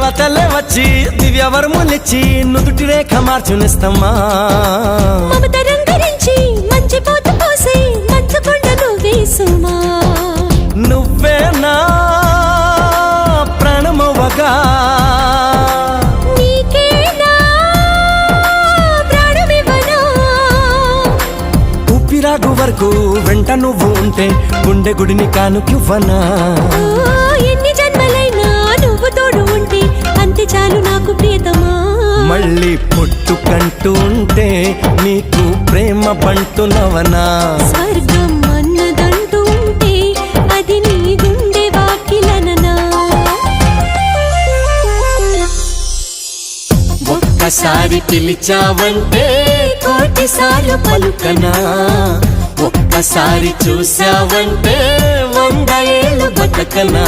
దేవతలే వచ్చి దివ్యవరములిచ్చి నుదుటి రేఖ మార్చునిస్తమ్మా మమత రంగరించి మంచి పోత పోసి మంచు కొండ నువ్వేసుమా నువ్వే నా ప్రాణమవ్వగా నీకేనా ప్రాణమివ్వనా ఊపిరాగు వరకు వెంట నువ్వు ఉంటే గుండె గుడిని కానుకివ్వనా ఎన్ని జన్మలైనా నువ్వు తోడు ఉంటే అంతే చాలు నాకు ప్రియతమా మళ్ళీ పుట్టుకంటూ ఉంటే నీకు ప్రేమ బంటునవనా స్వర్గం అన్నదంటూ ఉంటే అది నీ గుండె వాకిలననా ఒక్కసారి పిలిచావంటే కోటిసార్లు పలుకనా ఒక్కసారి చూసావంటే 100 ఏళ్ళు బతకనా